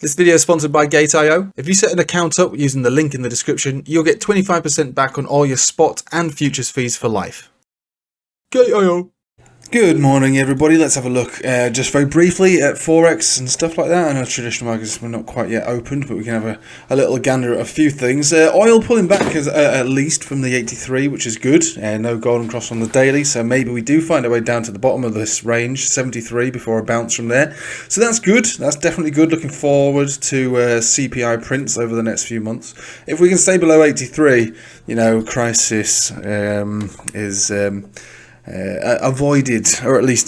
This video is sponsored by Gate.io. If you set an account up using the link in the description, you'll get 25% back on all your spot and futures fees for life. Gate.io. Good morning, everybody. Let's have a look just very briefly at Forex and stuff like that. I know traditional markets are not quite yet opened, but we can have a little gander at a few things. Oil pulling back at least from the 83, which is good. No golden cross on the daily, so maybe we do find our way down to the bottom of this range, 73, before a bounce from there. So that's good. That's definitely good. Looking forward to CPI prints over the next few months. If we can stay below 83, you know, crisis is... avoided, or at least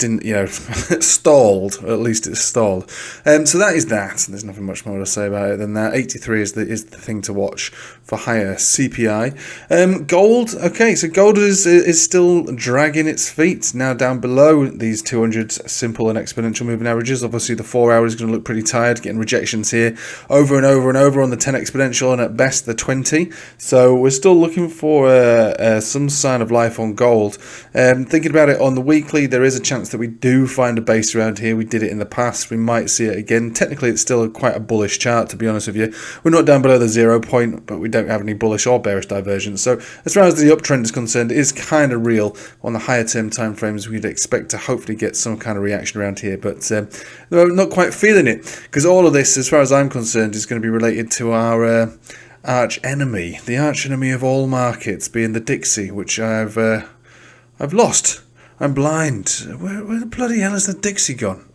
stalled, or at least it's stalled. So that is that. There's nothing much more to say about it than that. 83 is the thing to watch for higher CPI. Gold, okay, so gold is still dragging its feet, now down below these 200 simple and exponential moving averages. Obviously the 4 hour is going to look pretty tired, getting rejections here over and over and over on the 10 exponential and at best the 20. So we're still looking for some sign of life on gold. Thinking about it on the weekly, there is a chance that we do find a base around here. We did it in the past. We might see it again. Technically, it's still quite a bullish chart, to be honest with you. We're not down below the 0 point, but we don't have any bullish or bearish divergence. So as far as the uptrend is concerned, it is kind of real. On the higher term time frames, we'd expect to hopefully get some kind of reaction around here, but we're not quite feeling it, because all of this, as far as I'm concerned, is going to be related to our arch enemy, the arch enemy of all markets, being the Dixie, which I've lost. I'm blind. Where the bloody hell has the Dixie gone?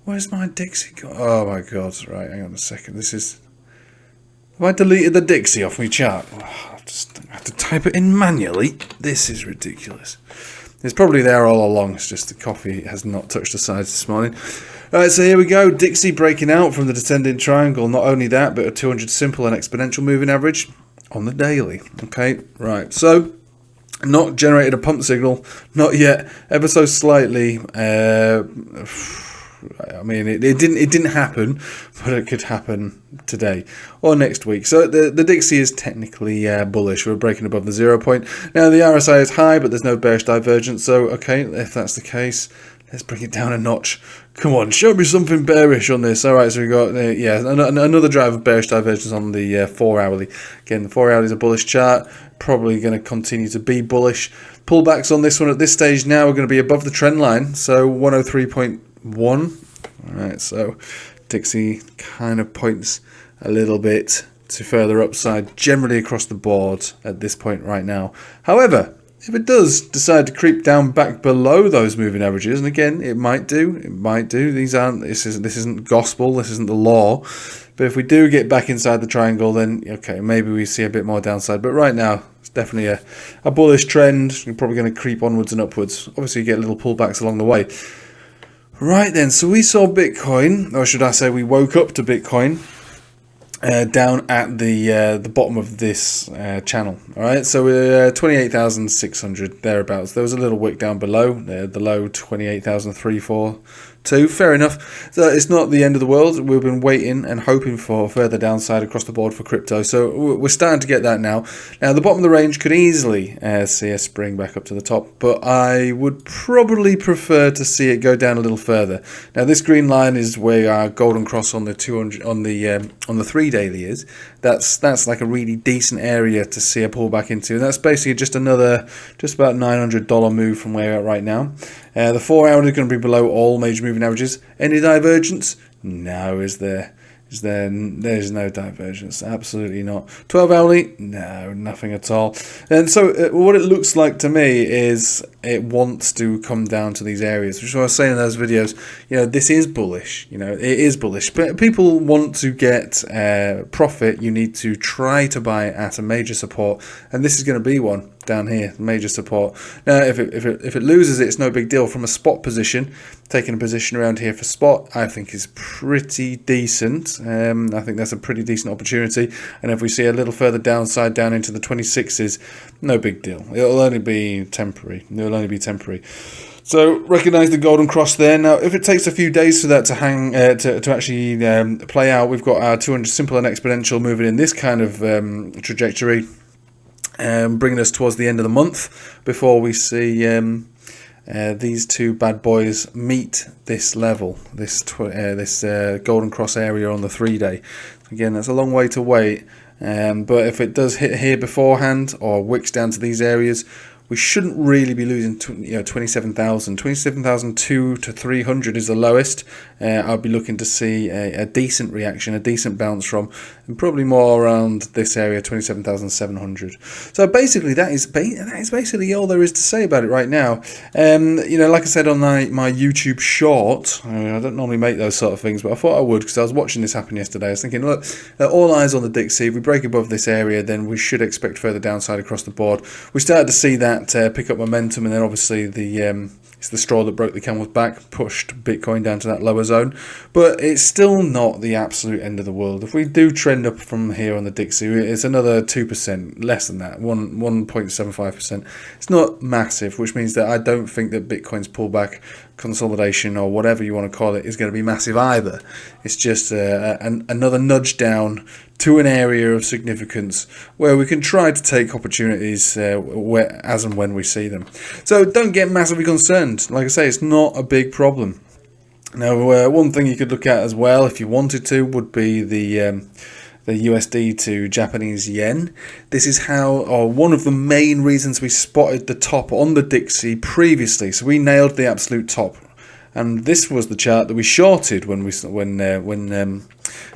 Where's my Dixie gone? Oh my god. Right, hang on a second. Have I deleted the Dixie off my chart? Oh, I have to type it in manually. This is ridiculous. It's probably there all along. It's just the coffee has not touched the sides this morning. Alright, so here we go. Dixie breaking out from the descending triangle. Not only that, but a 200 simple and exponential moving average on the daily. Okay, right. So not generated a pump signal, not yet, ever so slightly. I mean, it didn't happen, but it could happen today or next week. So the Dixie is technically bullish. We're breaking above the 0 point. Now the RSI is high, but there's no bearish divergence. So okay, if that's the case, let's bring it down a notch. Come on, show me something bearish on this. All right, so we got another drive of bearish divergence on the 4 hourly. Again, the 4 hourly is a bullish chart. Probably going to continue to be bullish. Pullbacks on this one at this stage now are going to be above the trend line, so 103.1. All right, so Dixie kind of points a little bit to further upside generally across the board at this point right now. However, if it does decide to creep down back below those moving averages, and again, it might do. This isn't gospel, this isn't the law. But if we do get back inside the triangle, then okay, maybe we see a bit more downside. But right now, it's definitely a bullish trend. You're probably going to creep onwards and upwards. Obviously, you get little pullbacks along the way. Right then, so we saw Bitcoin, or should I say, we woke up to Bitcoin down at the bottom of this channel. All right, so we're 28,600 thereabouts. There was a little wick down below, the low 28,342. Fair enough. So it's not the end of the world. We've been waiting and hoping for further downside across the board for crypto. So we're starting to get that now. Now the bottom of the range could easily see a spring back up to the top, but I would probably prefer to see it go down a little further. Now this green line is where our golden cross on the 200 on the 3 daily is. That's like a really decent area to see a pullback into. And that's basically just about $900 move from where we're at right now. The 4 hour is going to be below all major moving averages. Any divergence? No, is there? There's no divergence, absolutely not. 12 hourly? No, nothing at all. And so what it looks like to me is it wants to come down to these areas, which is what I was saying in those videos. You know, this is bullish. You know, it is bullish. But people want to get profit. You need to try to buy at a major support, and this is going to be one down here, major support. Now, if it loses it, it's no big deal. From a spot position, taking a position around here for spot, I think is pretty decent. I think that's a pretty decent opportunity. And if we see a little further downside down into the 26s, no big deal. It'll only be temporary. So recognize the golden cross there. Now, if it takes a few days for that to hang to actually play out, we've got our 200 simple and exponential moving in this kind of trajectory, bringing us towards the end of the month before we see these two bad boys meet this level, this golden cross area on the 3-day. Again, that's a long way to wait, but if it does hit here beforehand or wicks down to these areas, we shouldn't really be losing 27,000. 27,002 to 300 is the lowest. I'll be looking to see a decent reaction, a decent bounce from, and probably more around this area, 27,700. So basically, that is basically all there is to say about it right now. Like I said on my YouTube short, I don't normally make those sort of things, but I thought I would because I was watching this happen yesterday. I was thinking, look, all eyes on the Dixie. If we break above this area, then we should expect further downside across the board. We started to see that pick up momentum, and then obviously it's the straw that broke the camel's back, pushed Bitcoin down to that lower zone, but it's still not the absolute end of the world. If we do trend up from here on the Dixie, it's another 2%, less than that, 1.75%. It's not massive, which means that I don't think that Bitcoin's pullback, consolidation, or whatever you want to call it, is going to be massive either. It's just another nudge down to an area of significance where we can try to take opportunities as and when we see them. So don't get massively concerned. Like I say, it's not a big problem. Now, one thing you could look at as well, if you wanted to, would be the USD to Japanese yen. This is one of the main reasons we spotted the top on the Dixie previously. So we nailed the absolute top, and this was the chart that we shorted when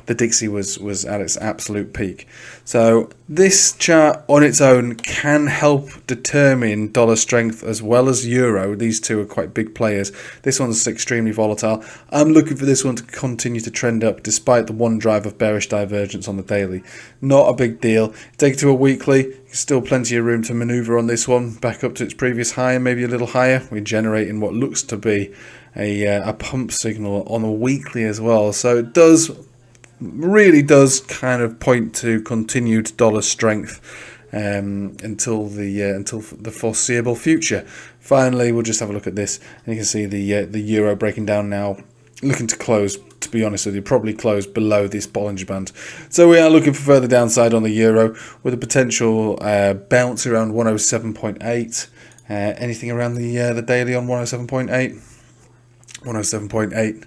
the Dixie was at its absolute peak. So this chart on its own can help determine dollar strength as well as euro. These two are quite big players. This one's extremely volatile. I'm looking for this one to continue to trend up despite the one drive of bearish divergence on the daily. Not a big deal. Take it to a weekly. Still plenty of room to maneuver on this one, back up to its previous high and maybe a little higher. We're generating what looks to be a pump signal on a weekly as well. So it really does kind of point to continued dollar strength until the foreseeable future. Finally, we'll just have a look at this, and you can see the euro breaking down now, looking to close. To be honest with you, probably close below this Bollinger Band. So we are looking for further downside on the euro with a potential bounce around 107.8. Anything around the daily on 107.8, 107.8,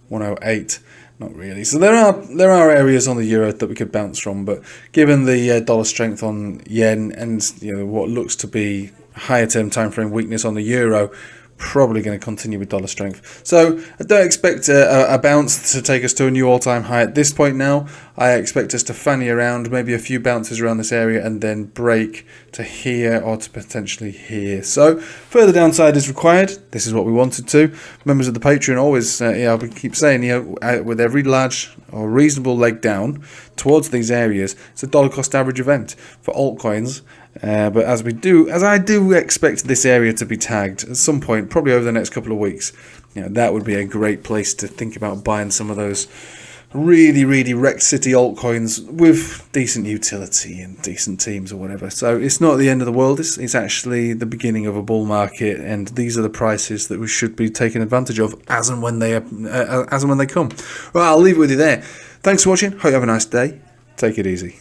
108. Not really. So there are areas on the euro that we could bounce from, but given the dollar strength on yen and what looks to be higher term time frame weakness on the euro, probably going to continue with dollar strength. So I don't expect a bounce to take us to a new all-time high at this point now. I expect us to fanny around, maybe a few bounces around this area, and then break to here or to potentially here. So further downside is required. This is what we wanted to. Members of the Patreon always, I keep saying, with every large or reasonable leg down towards these areas, it's a dollar cost average event for altcoins. But as I do expect this area to be tagged at some point, probably over the next couple of weeks, that would be a great place to think about buying some of those really, really wrecked city altcoins with decent utility and decent teams or whatever. So it's not the end of the world. It's actually the beginning of a bull market, and these are the prices that we should be taking advantage of as and when they come. Well, I'll leave it with you there. Thanks for watching. Hope you have a nice day. Take it easy.